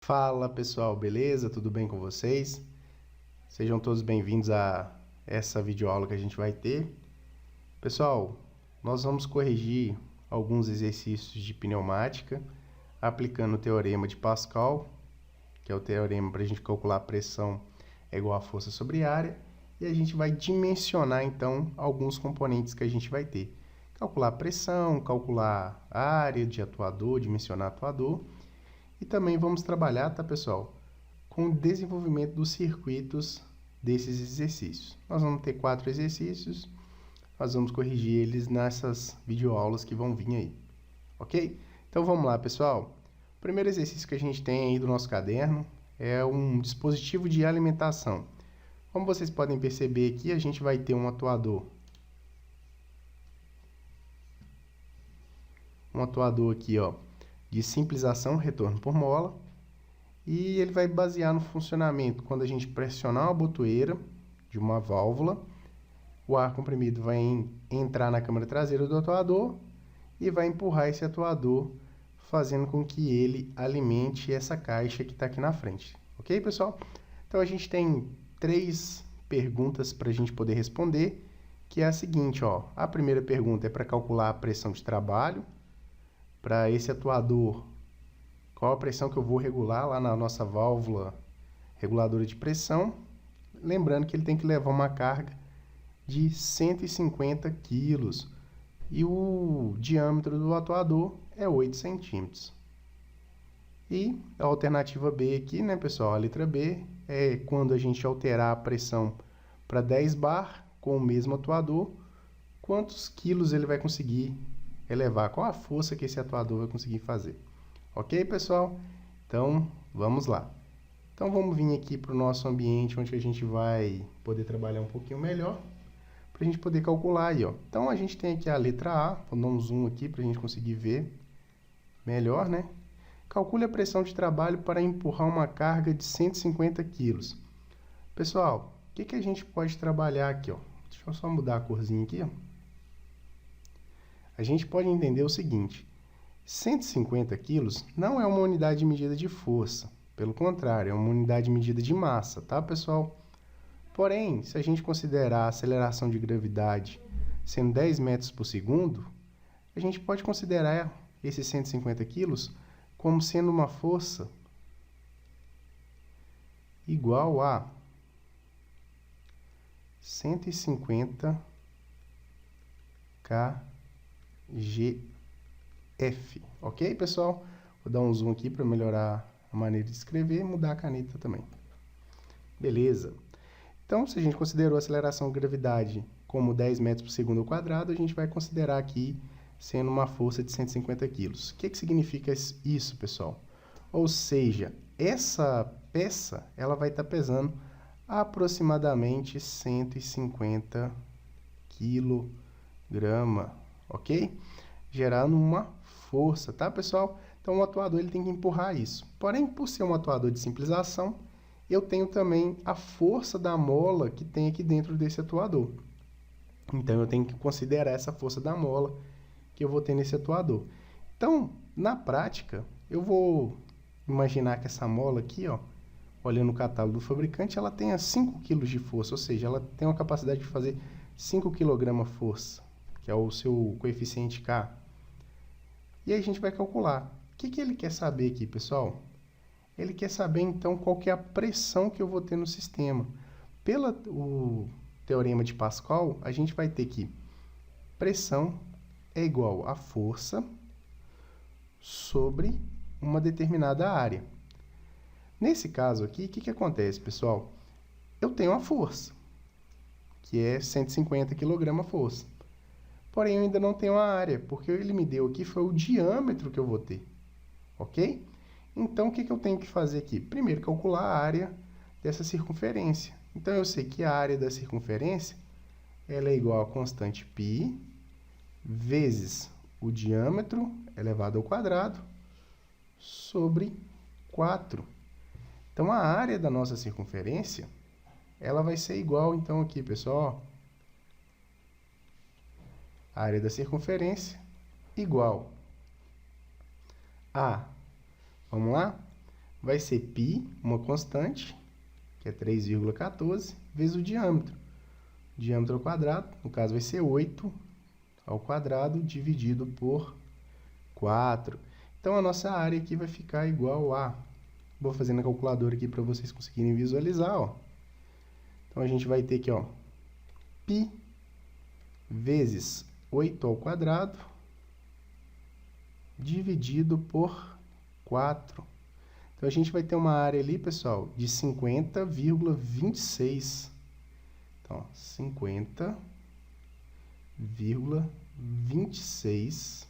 Fala pessoal, beleza? Tudo bem com vocês? Sejam todos bem-vindos a essa videoaula que a gente vai ter. Pessoal, nós vamos corrigir alguns exercícios de pneumática aplicando o teorema de Pascal, que é o teorema para a gente calcular a pressão é igual a força sobre área, e a gente vai dimensionar então alguns componentes que a gente vai ter. Calcular a pressão, calcular a área de atuador, dimensionar atuador. E também vamos trabalhar, tá, pessoal, com o desenvolvimento dos circuitos desses exercícios. Nós vamos ter 4 exercícios, nós vamos corrigir eles nessas videoaulas que vão vir aí, ok? Então vamos lá, pessoal. O primeiro exercício que a gente tem aí do nosso caderno é um dispositivo de alimentação. Como vocês podem perceber aqui, a gente vai ter um atuador. Um atuador aqui, ó, de simples ação, retorno por mola, e ele vai basear no funcionamento quando a gente pressionar uma botoeira de uma válvula, o ar comprimido vai entrar na câmara traseira do atuador e vai empurrar esse atuador, fazendo com que ele alimente essa caixa que está aqui na frente, ok, pessoal? Então a gente tem 3 perguntas para a gente poder responder, que é a seguinte, ó, a primeira pergunta é para calcular a pressão de trabalho. Para esse atuador, qual a pressão que eu vou regular lá na nossa válvula reguladora de pressão? Lembrando que ele tem que levar uma carga de 150 kg e o diâmetro do atuador é 8 centímetros. E a alternativa B aqui, né, pessoal? A letra B é quando a gente alterar a pressão para 10 bar com o mesmo atuador, quantos quilos ele vai conseguir elevar, qual a força que esse atuador vai conseguir fazer. Ok, pessoal? Então, vamos lá. Então, vamos vir aqui para o nosso ambiente, onde a gente vai poder trabalhar um pouquinho melhor, para a gente poder calcular aí, ó. Então, a gente tem aqui a letra A, vou dar um zoom aqui para a gente conseguir ver melhor, né? Calcule a pressão de trabalho para empurrar uma carga de 150 kg. Pessoal, o que a gente pode trabalhar aqui, ó? Deixa eu só mudar a corzinha aqui, ó. A gente pode entender o seguinte: 150 quilos não é uma unidade de medida de força, pelo contrário, é uma unidade de medida de massa, tá, pessoal? Porém, se a gente considerar a aceleração de gravidade sendo 10 metros por segundo, a gente pode considerar esses 150 quilos como sendo uma força igual a 150 kgf, ok, pessoal? Vou dar um zoom aqui para melhorar a maneira de escrever e mudar a caneta também. Beleza. Então, se a gente considerou a aceleração de gravidade como 10 metros por segundo ao quadrado, a gente vai considerar aqui sendo uma força de 150 kg. O que significa isso, pessoal? Ou seja, essa peça ela vai estar pesando aproximadamente 150 kg, ok? Gerando uma força, tá, pessoal? Então, o atuador ele tem que empurrar isso. Porém, por ser um atuador de simples ação, eu tenho também a força da mola que tem aqui dentro desse atuador. Então, eu tenho que considerar essa força da mola que eu vou ter nesse atuador. Então, na prática, eu vou imaginar que essa mola aqui, ó, olhando o catálogo do fabricante, ela tenha 5 kg de força, ou seja, ela tem uma capacidade de fazer 5 kg força, que é o seu coeficiente K. E aí a gente vai calcular. O que ele quer saber aqui, pessoal? Ele quer saber, então, qual que é a pressão que eu vou ter no sistema. Pelo teorema de Pascal, a gente vai ter que pressão é igual a força sobre uma determinada área. Nesse caso aqui, o que acontece, pessoal? Eu tenho a força, que é 150 kg força. Porém, eu ainda não tenho a área, porque ele me deu aqui foi o diâmetro que eu vou ter, ok? Então, o que eu tenho que fazer aqui? Primeiro, calcular a área dessa circunferência. Então, eu sei que a área da circunferência ela é igual a constante π vezes o diâmetro elevado ao quadrado sobre 4. Então, a área da nossa circunferência ela vai ser igual, então, aqui, pessoal, a área da circunferência igual a, vamos lá? vai ser π, uma constante, que é 3,14, vezes o diâmetro. O diâmetro ao quadrado, no caso, vai ser 8 ao quadrado dividido por 4. Então, a nossa área aqui vai ficar igual a... Vou fazer na calculadora aqui para vocês conseguirem visualizar, ó. Então, a gente vai ter aqui, ó, π vezes 8 ao quadrado dividido por 4. Então, a gente vai ter uma área ali, pessoal, de 50,26. Então, 50,26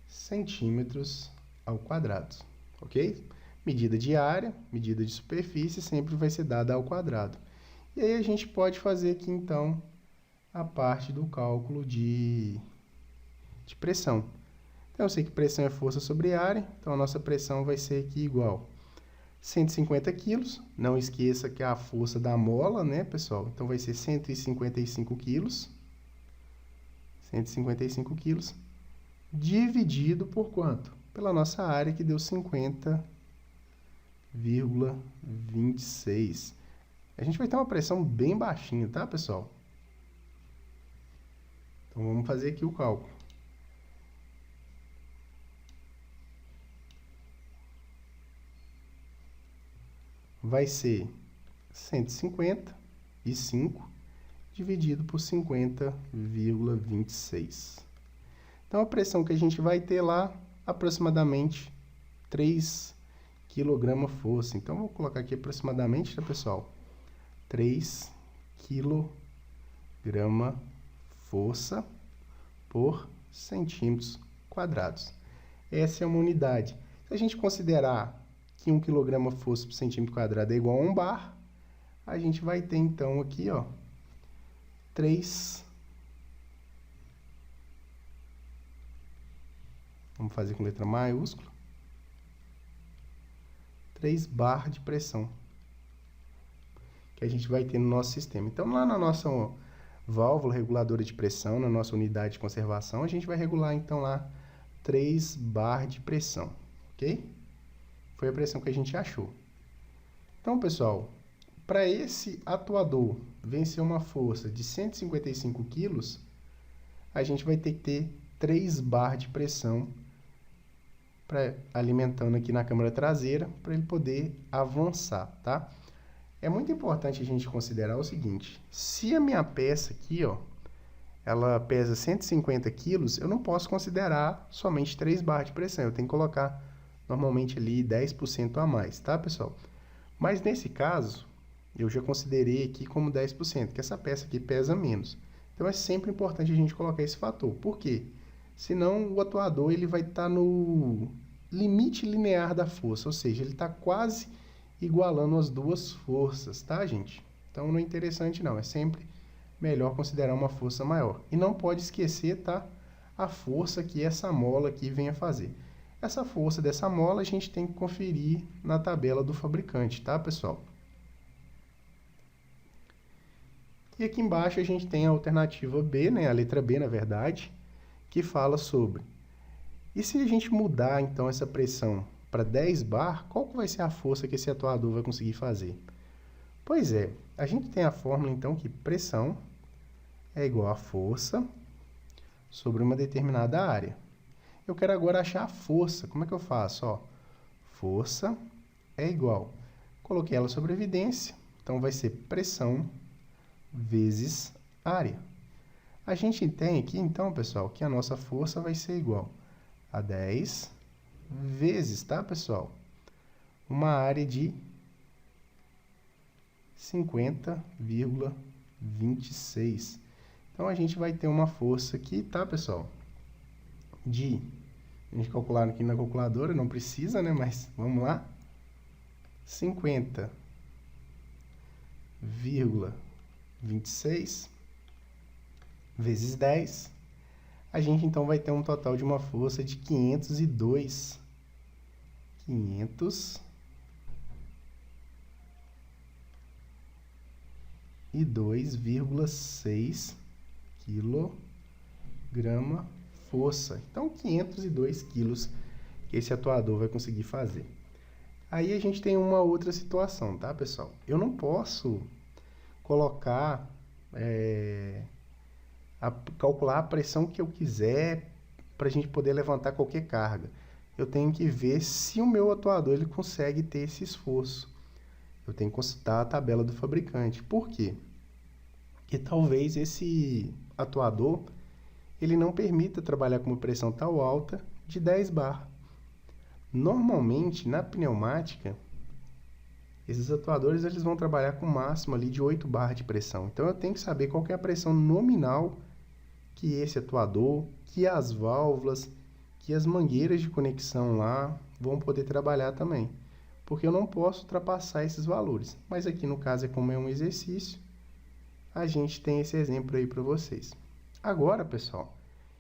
centímetros ao quadrado, ok? Medida de área, medida de superfície sempre vai ser dada ao quadrado. E aí a gente pode fazer aqui, então, a parte do cálculo de pressão. Então, eu sei que pressão é força sobre área, então a nossa pressão vai ser aqui igual 150 quilos. Não esqueça que é a força da mola, né, pessoal? Então, vai ser 155 quilos. 155 quilos. Dividido por quanto? Pela nossa área, que deu 50,26. A gente vai ter uma pressão bem baixinha, tá, pessoal? Então, vamos fazer aqui o cálculo. Vai ser 155 dividido por 50,26. Então, a pressão que a gente vai ter lá, aproximadamente 3 kg-força. Então, vou colocar aqui aproximadamente, tá, pessoal? 3 kg-força por centímetros quadrados. Essa é uma unidade. Se a gente considerar que 1 kg-força por centímetro quadrado é igual a 1 bar, a gente vai ter, então, aqui, ó, 3... Vamos fazer com letra maiúscula. 3 bar de pressão que a gente vai ter no nosso sistema. Então, lá na nossa válvula reguladora de pressão, na nossa unidade de conservação, a gente vai regular, então, lá 3 bar de pressão, ok? Foi a pressão que a gente achou. Então, pessoal, para esse atuador vencer uma força de 155 quilos, a gente vai ter que ter 3 bar de pressão alimentando aqui na câmara traseira, para ele poder avançar, tá? É muito importante a gente considerar o seguinte: se a minha peça aqui, ó, ela pesa 150 quilos, eu não posso considerar somente 3 bar de pressão, eu tenho que colocar normalmente ali 10% a mais, tá, pessoal? Mas nesse caso, eu já considerei aqui como 10%, que essa peça aqui pesa menos. Então, é sempre importante a gente colocar esse fator. Por quê? Senão, o atuador ele vai estar no limite linear da força, ou seja, ele está quase igualando as duas forças, tá, gente? Então, não é interessante não, é sempre melhor considerar uma força maior. E não pode esquecer, tá, a força que essa mola aqui vem a fazer. Essa força dessa mola a gente tem que conferir na tabela do fabricante, tá, pessoal? E aqui embaixo a gente tem a alternativa B, né, a letra B, na verdade, que fala sobre: e se a gente mudar, então, essa pressão para 10 bar, qual que vai ser a força que esse atuador vai conseguir fazer? Pois é, a gente tem a fórmula, então, que pressão é igual a força sobre uma determinada área. Eu quero agora achar a força. Como é que eu faço? Ó, força é igual. Coloquei ela sobre evidência, então vai ser pressão vezes área. A gente tem aqui, então, pessoal, que a nossa força vai ser igual a 10 vezes, tá, pessoal? Uma área de 50,26. Então, a gente vai ter uma força aqui, tá, pessoal? A gente calcular aqui na calculadora, não precisa, né? Mas vamos lá. 50,26 vezes 10. A gente, então, vai ter um total de uma força de 502,6 kg força. Então, 502 quilos esse atuador vai conseguir fazer. Aí a gente tem uma outra situação, tá, pessoal? Eu não posso colocar, calcular a pressão que eu quiser para a gente poder levantar qualquer carga. Eu tenho que ver se o meu atuador ele consegue ter esse esforço. Eu tenho que consultar a tabela do fabricante. Por quê? Porque talvez esse atuador ele não permita trabalhar com uma pressão tão alta de 10 bar. Normalmente, na pneumática, esses atuadores eles vão trabalhar com máximo ali de 8 bar de pressão. Então eu tenho que saber qual que é a pressão nominal que esse atuador, que as válvulas, que as mangueiras de conexão lá vão poder trabalhar também. Porque eu não posso ultrapassar esses valores. Mas aqui no caso, como é um exercício, a gente tem esse exemplo aí para vocês. Agora, pessoal,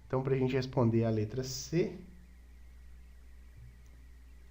então para a gente responder a letra C,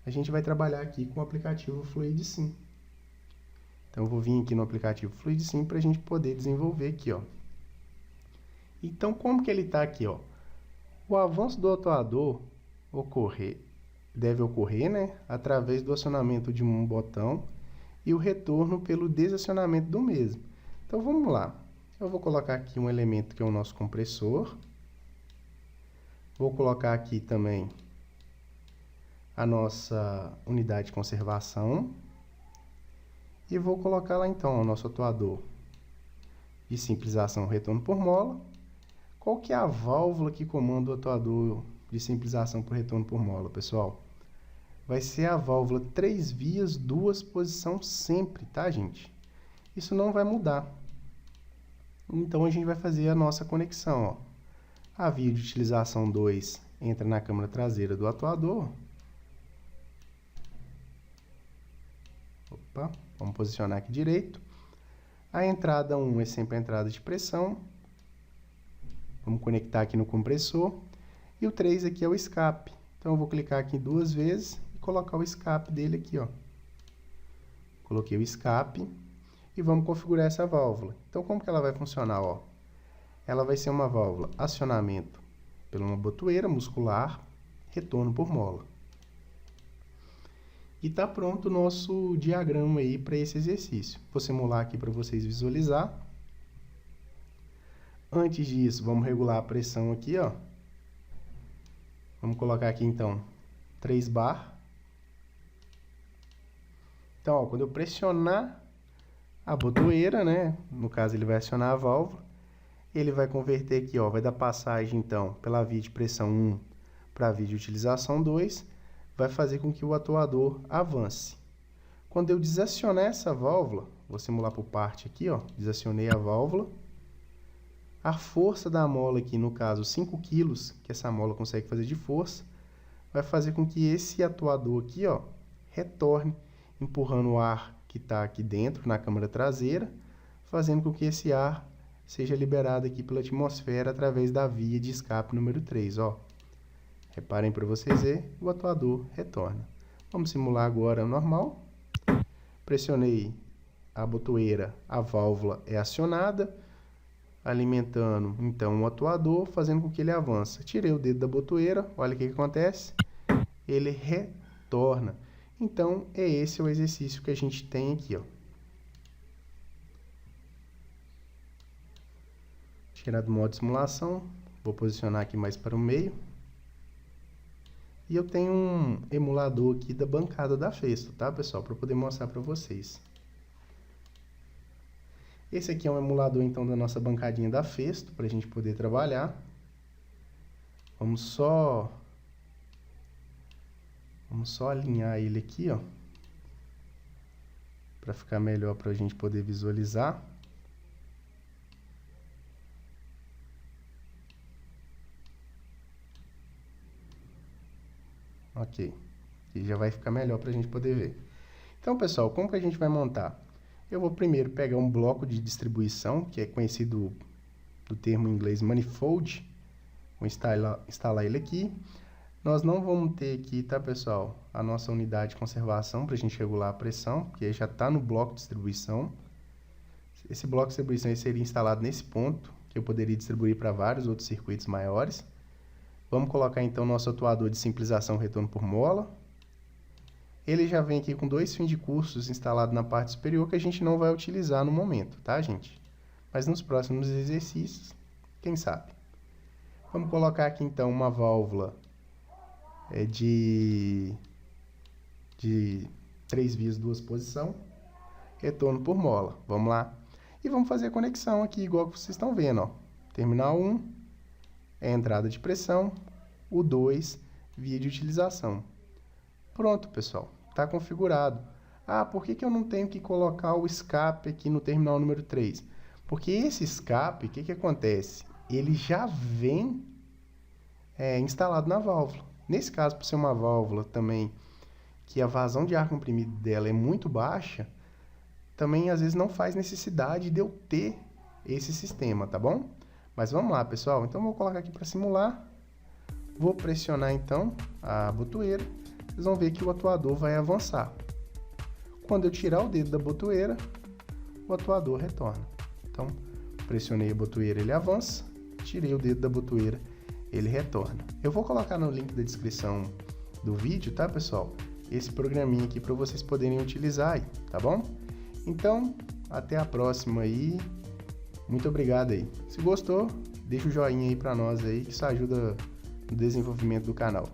a gente vai trabalhar aqui com o aplicativo FluidSim. Então, eu vou vir aqui no aplicativo FluidSim para a gente poder desenvolver aqui, ó. Então, como que ele está aqui, ó? O avanço do atuador deve ocorrer, né, através do acionamento de um botão e o retorno pelo desacionamento do mesmo. Então, vamos lá. Eu vou colocar aqui um elemento que é o nosso compressor. Vou colocar aqui também a nossa unidade de conservação. E vou colocar lá então o nosso atuador de simplização retorno por mola. Qual que é a válvula que comanda o atuador de simplização por retorno por mola, pessoal? Vai ser a válvula 3 vias, 2 posição sempre, tá, gente? Isso não vai mudar. Então, a gente vai fazer a nossa conexão, ó. A via de utilização 2 entra na câmara traseira do atuador. Opa, vamos posicionar aqui direito. A entrada 1 é sempre a entrada de pressão. Vamos conectar aqui no compressor. E o 3 aqui é o escape. Então, eu vou clicar aqui 2 vezes e colocar o escape dele aqui, ó. Coloquei o escape e vamos configurar essa válvula. Então, como que ela vai funcionar, ó? Ela vai ser uma válvula acionamento por uma botoeira muscular, retorno por mola. E tá pronto o nosso diagrama aí para esse exercício. Vou simular aqui para vocês visualizar. Antes disso, vamos regular a pressão aqui, ó. Vamos colocar aqui, então, 3 bar. Então, ó, quando eu pressionar a botoeira, né? No caso, ele vai acionar a válvula. Ele vai converter aqui, ó, vai dar passagem, então, pela via de pressão 1 para a via de utilização 2. Vai fazer com que o atuador avance. Quando eu desacionar essa válvula, vou simular por parte aqui, ó, desacionei a válvula. A força da mola aqui, no caso 5 kg, que essa mola consegue fazer de força, vai fazer com que esse atuador aqui, ó, retorne, empurrando o ar que está aqui dentro, na câmara traseira, fazendo com que esse ar seja liberado aqui pela atmosfera através da via de escape número 3, ó. Reparem para vocês verem, o atuador retorna. Vamos simular agora normal. Pressionei a botoeira, a válvula é acionada, alimentando então o atuador, fazendo com que ele avance. Tirei o dedo da botoeira, olha o que acontece, ele retorna. Então, é esse o exercício que a gente tem aqui, ó. Tirar do modo de simulação, vou posicionar aqui mais para o meio. E eu tenho um emulador aqui da bancada da Festo, tá, pessoal? Para poder mostrar para vocês. Esse aqui é um emulador, então, da nossa bancadinha da Festo, para a gente poder trabalhar. Vamos só alinhar ele aqui, ó. Para ficar melhor para a gente poder visualizar. Ok, e já vai ficar melhor para a gente poder ver. Então, pessoal, como que a gente vai montar? Eu vou primeiro pegar um bloco de distribuição, que é conhecido do termo em inglês manifold. Vou instalar ele aqui. Nós não vamos ter aqui, tá, pessoal, a nossa unidade de conservação para a gente regular a pressão, porque já está no bloco de distribuição. Esse bloco de distribuição seria instalado nesse ponto, que eu poderia distribuir para vários outros circuitos maiores. Vamos colocar então nosso atuador de simplização retorno por mola. Ele já vem aqui com 2 fins de cursos instalados na parte superior que a gente não vai utilizar no momento, tá, gente? Mas nos próximos exercícios, quem sabe? Vamos colocar aqui então uma válvula de 3 vias, 2 posição, retorno por mola. Vamos lá. E vamos fazer a conexão aqui, igual que vocês estão vendo, ó. Terminal 1 é a entrada de pressão, o 2, via de utilização. Pronto, pessoal, está configurado. Ah, por que eu não tenho que colocar o escape aqui no terminal número 3? Porque esse escape, o que acontece? Ele já vem instalado na válvula. Nesse caso, por ser uma válvula também que a vazão de ar comprimido dela é muito baixa, também às vezes não faz necessidade de eu ter esse sistema, tá bom? Mas vamos lá, pessoal. Então, vou colocar aqui para simular. Vou pressionar, então, a botoeira. Vocês vão ver que o atuador vai avançar. Quando eu tirar o dedo da botoeira, o atuador retorna. Então, pressionei a botoeira, ele avança. Tirei o dedo da botoeira, ele retorna. Eu vou colocar no link da descrição do vídeo, tá, pessoal? Esse programinha aqui para vocês poderem utilizar aí, tá bom? Então, até a próxima aí. Muito obrigado aí. Se gostou, deixa o joinha aí para nós aí, que isso ajuda no desenvolvimento do canal.